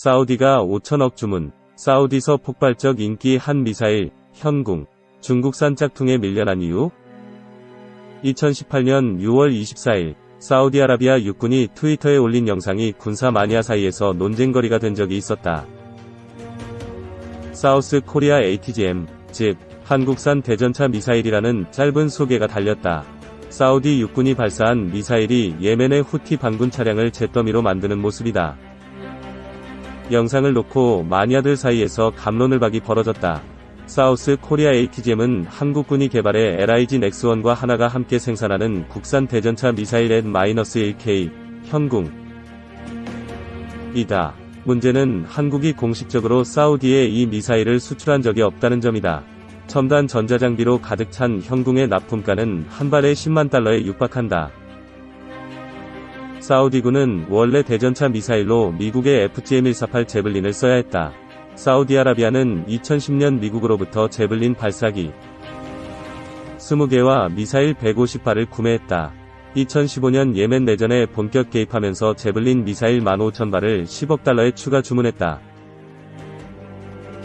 사우디가 5천억 주문, 사우디서 폭발적 인기 한 미사일, 현궁, 중국산 짝퉁에 밀려난 이유? 2018년 6월 24일, 사우디아라비아 육군이 트위터에 올린 영상이 군사 마니아 사이에서 논쟁거리가 된 적이 있었다. 사우스 코리아 ATGM, 즉 한국산 대전차 미사일이라는 짧은 소개가 달렸다. 사우디 육군이 발사한 미사일이 예멘의 후티 반군 차량을 잿더미로 만드는 모습이다. 영상을 놓고 마니아들 사이에서 감론을박이 벌어졌다. 사우스 코리아 ATGM은 한국군이 개발해 LIG 넥스1과 하나가 함께 생산하는 국산 대전차 미사일 N-1K, 현궁 이다. 문제는 한국이 공식적으로 사우디에 이 미사일을 수출한 적이 없다는 점이다. 첨단 전자장비로 가득 찬 현궁의 납품가는 한 발에 10만 달러에 육박한다. 사우디군은 원래 대전차 미사일로 미국의 FGM-148 제블린을 써야 했다. 사우디아라비아는 2010년 미국으로부터 제블린 발사기 20개와 미사일 150발을 구매했다. 2015년 예멘 내전에 본격 개입하면서 제블린 미사일 15,000발을 10억 달러에 추가 주문했다.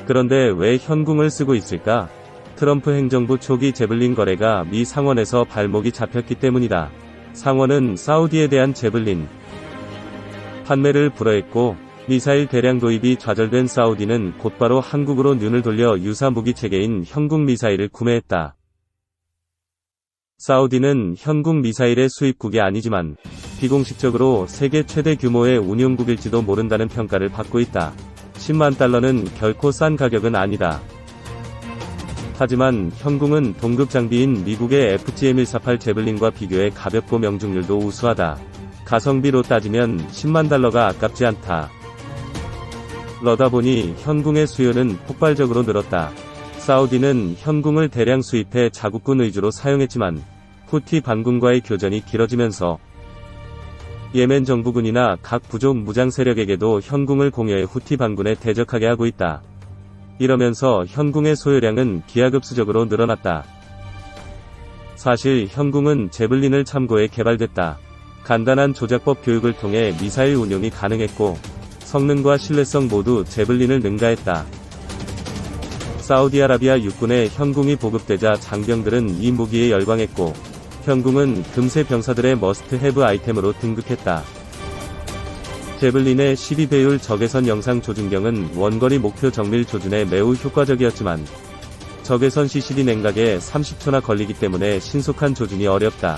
그런데 왜 현궁을 쓰고 있을까? 트럼프 행정부 초기 제블린 거래가 미 상원에서 발목이 잡혔기 때문이다. 상원은 사우디에 대한 제블린 판매를 불허했고 미사일 대량 도입이 좌절된 사우디는 곧바로 한국으로 눈을 돌려 유사 무기 체계인 현궁 미사일을 구매했다. 사우디는 현궁 미사일의 수입국이 아니지만 비공식적으로 세계 최대 규모의 운용국일지도 모른다는 평가를 받고 있다. 10만 달러는 결코 싼 가격은 아니다. 하지만 현궁은 동급 장비인 미국의 FGM-148 제블린과 비교해 가볍고 명중률도 우수하다. 가성비로 따지면 10만 달러가 아깝지 않다. 러다 보니 현궁의 수요는 폭발적으로 늘었다. 사우디는 현궁을 대량 수입해 자국군 위주로 사용했지만 후티 반군과의 교전이 길어지면서 예멘 정부군이나 각 부족 무장 세력에게도 현궁을 공여해 후티 반군에 대적하게 하고 있다. 이러면서 현궁의 소요량은 기하급수적으로 늘어났다. 사실 현궁은 제블린을 참고해 개발됐다. 간단한 조작법 교육을 통해 미사일 운용이 가능했고 성능과 신뢰성 모두 제블린을 능가했다. 사우디아라비아 육군에 현궁이 보급되자 장병들은 이 무기에 열광했고 현궁은 금세 병사들의 머스트 헤브 아이템으로 등극했다. 제블린의 12배율 적외선 영상 조준경은 원거리 목표 정밀 조준에 매우 효과적이었지만 적외선 CCD 냉각에 30초나 걸리기 때문에 신속한 조준이 어렵다.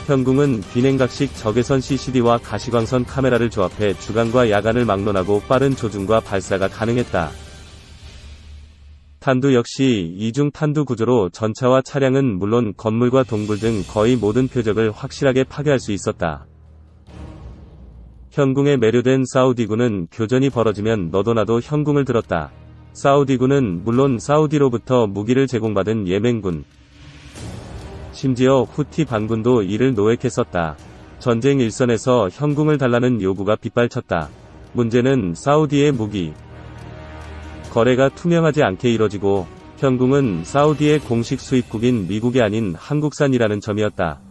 현궁은 비냉각식 적외선 CCD와 가시광선 카메라를 조합해 주간과 야간을 막론하고 빠른 조준과 발사가 가능했다. 탄두 역시 이중 탄두 구조로 전차와 차량은 물론 건물과 동굴 등 거의 모든 표적을 확실하게 파괴할 수 있었다. 현궁에 매료된 사우디군은 교전이 벌어지면 너도나도 현궁을 들었다. 사우디군은 물론 사우디로부터 무기를 제공받은 예멘군, 심지어 후티 반군도 이를 노획했었다. 전쟁 일선에서 현궁을 달라는 요구가 빗발쳤다. 문제는 사우디의 무기 거래가 투명하지 않게 이뤄지고 현궁은 사우디의 공식 수입국인 미국이 아닌 한국산이라는 점이었다.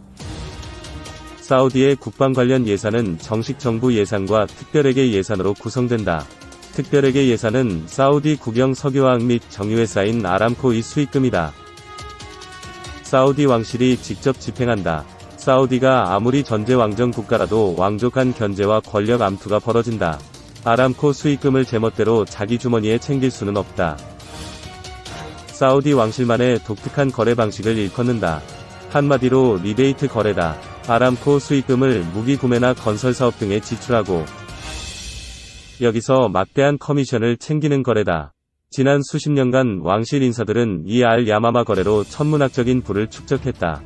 사우디의 국방 관련 예산은 정식 정부 예산과 특별회계 예산으로 구성된다. 특별회계 예산은 사우디 국영 석유화학 및 정유회사인 아람코의 수익금이다. 사우디 왕실이 직접 집행한다. 사우디가 아무리 전제왕정 국가라도 왕족 간 견제와 권력 암투가 벌어진다. 아람코 수익금을 제멋대로 자기 주머니에 챙길 수는 없다. 사우디 왕실만의 독특한 거래 방식을 일컫는다. 한마디로 리베이트 거래다. 아람코 수익금을 무기 구매나 건설 사업 등에 지출하고 여기서 막대한 커미션을 챙기는 거래다. 지난 수십 년간 왕실 인사들은 이 알-야마마 거래로 천문학적인 부를 축적했다.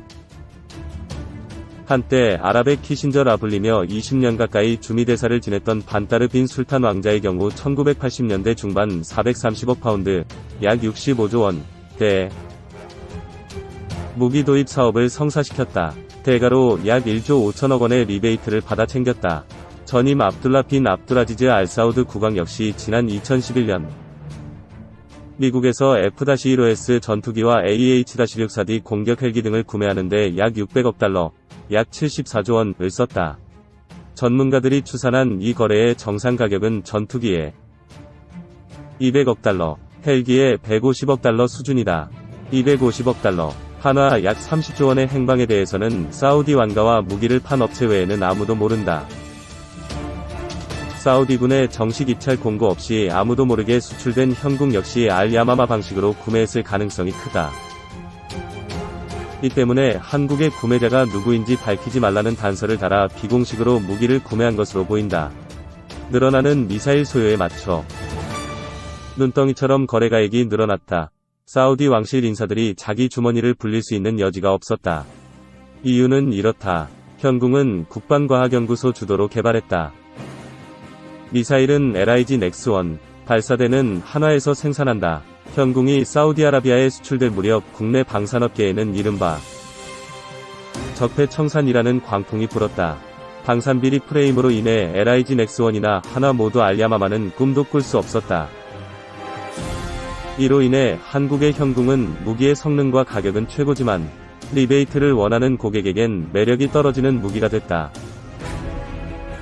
한때 아랍의 키신저라 불리며 20년 가까이 주미대사를 지냈던 반타르 빈 술탄 왕자의 경우 1980년대 중반 430억 파운드, 약 65조 원, 대 무기 도입 사업을 성사시켰다. 대가로 약 1조 5천억 원의 리베이트를 받아 챙겼다. 전임 압둘라 빈 압두라지즈 알사우드 국왕 역시 지난 2011년 미국에서 F-15S 전투기와 AH-64D 공격 헬기 등을 구매하는데 약 600억 달러, 약 74조 원을 썼다. 전문가들이 추산한 이 거래의 정상 가격은 전투기에 200억 달러, 헬기에 150억 달러 수준이다. 250억 달러, 한화 약 30조 원의 행방에 대해서는 사우디 왕가와 무기를 판 업체 외에는 아무도 모른다. 사우디군의 정식 입찰 공고 없이 아무도 모르게 수출된 현궁 역시 알-야마마 방식으로 구매했을 가능성이 크다. 이 때문에 한국의 구매자가 누구인지 밝히지 말라는 단서를 달아 비공식으로 무기를 구매한 것으로 보인다. 늘어나는 미사일 소요에 맞춰 눈덩이처럼 거래가액이 늘어났다. 사우디 왕실 인사들이 자기 주머니를 불릴 수 있는 여지가 없었다. 이유는 이렇다. 현궁은 국방과학연구소 주도로 개발했다. 미사일은 LIG 넥스1, 발사대는 한화에서 생산한다. 현궁이 사우디아라비아에 수출될 무렵 국내 방산업계에는 이른바 적폐청산이라는 광풍이 불었다. 방산비리 프레임으로 인해 LIG 넥스1이나 한화 모두 알-야마마는 꿈도 꿀 수 없었다. 이로 인해 한국의 현궁은 무기의 성능과 가격은 최고지만 리베이트를 원하는 고객에겐 매력이 떨어지는 무기가 됐다.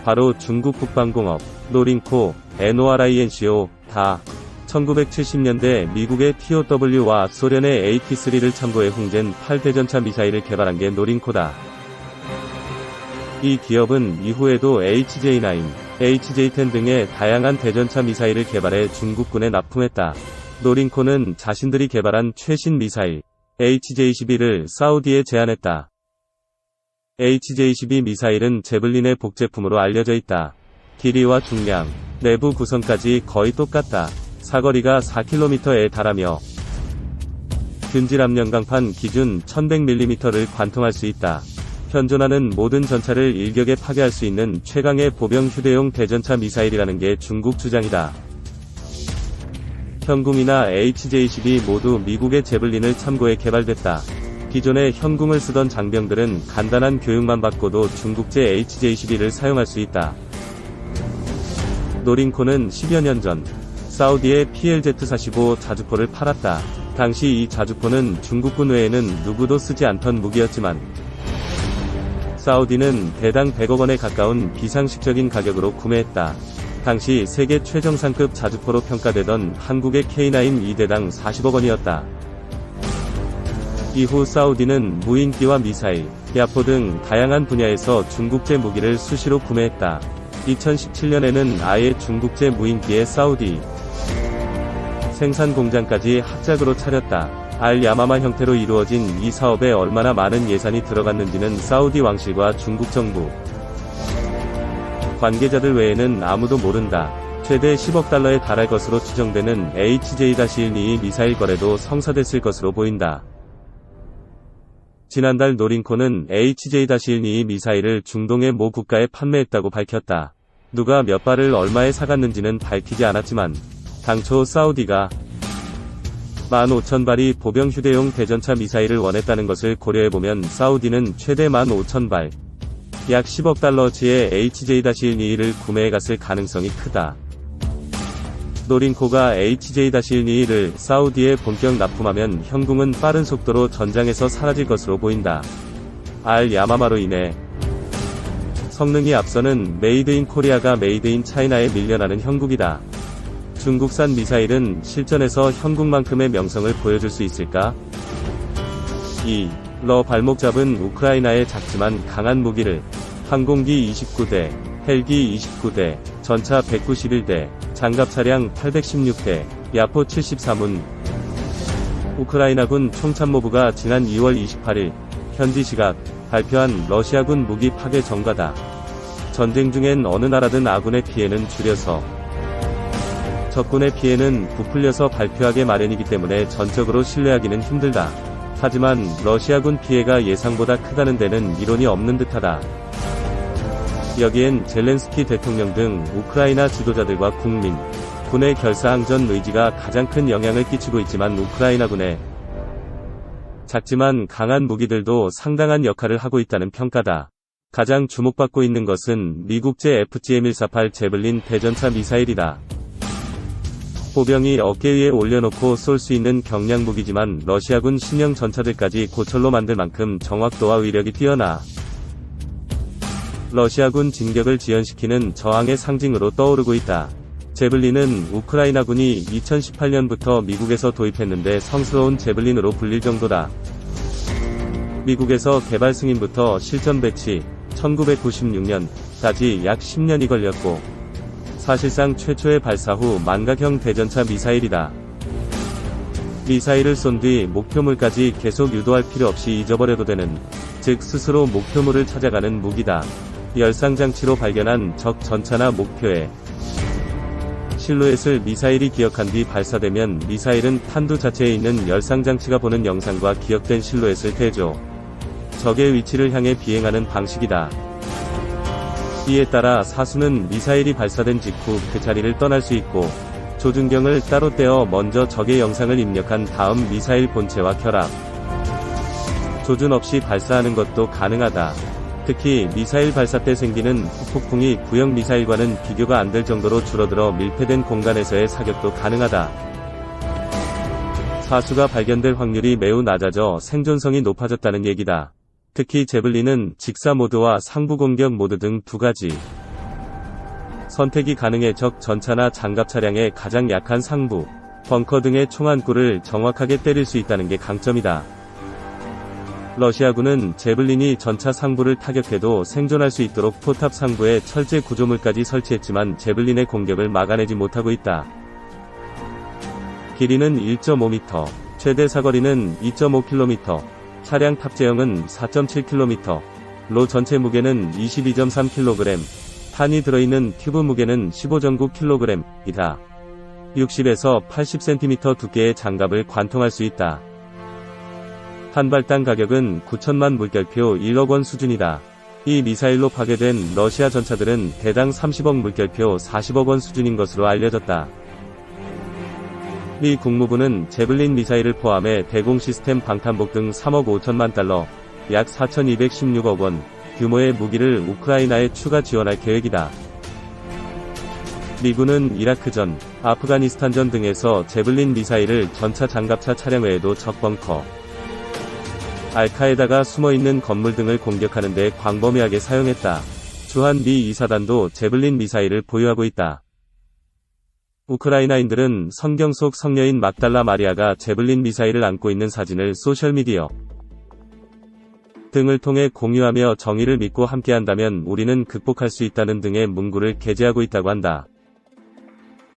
바로 중국 국방공업, 노린코, NORINCO, 다 1970년대 미국의 TOW와 소련의 AP3를 참고해 홍젠 8대전차 미사일을 개발한 게 노린코다. 이 기업은 이후에도 HJ9, HJ10 등의 다양한 대전차 미사일을 개발해 중국군에 납품했다. 노린코는 자신들이 개발한 최신 미사일 HJ-12를 사우디에 제안했다. HJ-12 미사일은 제블린의 복제품으로 알려져 있다. 길이와 중량, 내부 구성까지 거의 똑같다. 사거리가 4km에 달하며 균질 압력강판 기준 1100mm를 관통할 수 있다. 현존하는 모든 전차를 일격에 파괴할 수 있는 최강의 보병 휴대용 대전차 미사일이라는 게 중국 주장이다. 현궁이나 HJ-12 모두 미국의 제블린을 참고해 개발됐다. 기존의 현궁을 쓰던 장병들은 간단한 교육만 받고도 중국제 HJ-12를 사용할 수 있다. 노린코는 10여 년 전 사우디에 PLZ-45 자주포를 팔았다. 당시 이 자주포는 중국군 외에는 누구도 쓰지 않던 무기였지만 사우디는 대당 100억 원에 가까운 비상식적인 가격으로 구매했다. 당시 세계 최정상급 자주포로 평가되던 한국의 K9 2대당 40억 원이었다. 이후 사우디는 무인기와 미사일, 야포 등 다양한 분야에서 중국제 무기를 수시로 구매했다. 2017년에는 아예 중국제 무인기에 사우디 생산 공장까지 합작으로 차렸다. 알-야마마 형태로 이루어진 이 사업에 얼마나 많은 예산이 들어갔는지는 사우디 왕실과 중국 정부 관계자들 외에는 아무도 모른다. 최대 10억 달러에 달할 것으로 추정되는 HJ-12 미사일 거래도 성사됐을 것으로 보인다. 지난달 노린코는 HJ-12 미사일을 중동의 모 국가에 판매했다고 밝혔다. 누가 몇 발을 얼마에 사갔는지는 밝히지 않았지만 당초 사우디가 15,000발이 보병 휴대용 대전차 미사일을 원했다는 것을 고려해보면 사우디는 최대 15,000발, 약 10억 달러치의 HJ-12를 구매해갔을 가능성이 크다. 노린코가 HJ-12를 사우디에 본격 납품하면 현궁은 빠른 속도로 전장에서 사라질 것으로 보인다. 알-야마마로 인해 성능이 앞서는 메이드 인 코리아가 메이드 인 차이나에 밀려나는 형국이다. 중국산 미사일은 실전에서 현국만큼의 명성을 보여줄 수 있을까? 2. 러 발목 잡은 우크라이나의 작지만 강한 무기를 항공기 29대, 헬기 29대, 전차 191대, 장갑차량 816대, 야포 73문. 우크라이나군 총참모부가 지난 2월 28일 현지 시각 발표한 러시아군 무기 파괴 전과다. 전쟁 중엔 어느 나라든 아군의 피해는 줄여서 적군의 피해는 부풀려서 발표하게 마련이기 때문에 전적으로 신뢰하기는 힘들다. 하지만 러시아군 피해가 예상보다 크다는 데는 이론이 없는 듯하다. 여기엔 젤렌스키 대통령 등 우크라이나 지도자들과 국민, 군의 결사항전 의지가 가장 큰 영향을 끼치고 있지만 우크라이나군의 작지만 강한 무기들도 상당한 역할을 하고 있다는 평가다. 가장 주목받고 있는 것은 미국제 FGM-148 제블린 대전차 미사일이다. 보병이 어깨 위에 올려놓고 쏠 수 있는 경량 무기지만 러시아군 신형 전차들까지 고철로 만들 만큼 정확도와 위력이 뛰어나 러시아군 진격을 지연시키는 저항의 상징으로 떠오르고 있다. 제블린은 우크라이나군이 2018년부터 미국에서 도입했는데 성스러운 제블린으로 불릴 정도다. 미국에서 개발 승인부터 실전 배치 1996년까지 약 10년이 걸렸고, 사실상 최초의 발사 후 만각형 대전차 미사일이다. 미사일을 쏜 뒤 목표물까지 계속 유도할 필요 없이 잊어버려도 되는, 즉 스스로 목표물을 찾아가는 무기다. 열상장치로 발견한 적 전차나 목표의 실루엣을 미사일이 기억한 뒤 발사되면 미사일은 탄두 자체에 있는 열상장치가 보는 영상과 기억된 실루엣을 대조. 적의 위치를 향해 비행하는 방식이다. 이에 따라 사수는 미사일이 발사된 직후 그 자리를 떠날 수 있고, 조준경을 따로 떼어 먼저 적의 영상을 입력한 다음 미사일 본체와 결합. 조준 없이 발사하는 것도 가능하다. 특히 미사일 발사 때 생기는 후폭풍이 구형 미사일과는 비교가 안 될 정도로 줄어들어 밀폐된 공간에서의 사격도 가능하다. 사수가 발견될 확률이 매우 낮아져 생존성이 높아졌다는 얘기다. 특히 제블린은 직사 모드와 상부 공격 모드 등 두 가지 선택이 가능해 적 전차나 장갑 차량의 가장 약한 상부, 벙커 등의 총안구를 정확하게 때릴 수 있다는 게 강점이다. 러시아군은 제블린이 전차 상부를 타격해도 생존할 수 있도록 포탑 상부에 철제 구조물까지 설치했지만 제블린의 공격을 막아내지 못하고 있다. 길이는 1.5m, 최대 사거리는 2.5km, 차량 탑재형은 4.7km, 로 전체 무게는 22.3kg, 탄이 들어있는 튜브 무게는 15.9kg이다. 60에서 80cm 두께의 장갑을 관통할 수 있다. 한 발당 가격은 9천만 물결표 1억 원 수준이다. 이 미사일로 파괴된 러시아 전차들은 대당 30억 물결표 40억 원 수준인 것으로 알려졌다. 미 국무부는 제블린 미사일을 포함해 대공 시스템 방탄복 등 3억 5천만 달러, 약 4,216억 원 규모의 무기를 우크라이나에 추가 지원할 계획이다. 미군은 이라크전, 아프가니스탄전 등에서 제블린 미사일을 전차 장갑차 차량 외에도 적 벙커, 알카에다가 숨어있는 건물 등을 공격하는 데 광범위하게 사용했다. 주한 미 2사단도 제블린 미사일을 보유하고 있다. 우크라이나인들은 성경 속 성녀인 막달라 마리아가 제블린 미사일을 안고 있는 사진을 소셜미디어 등을 통해 공유하며 정의를 믿고 함께한다면 우리는 극복할 수 있다는 등의 문구를 게재하고 있다고 한다.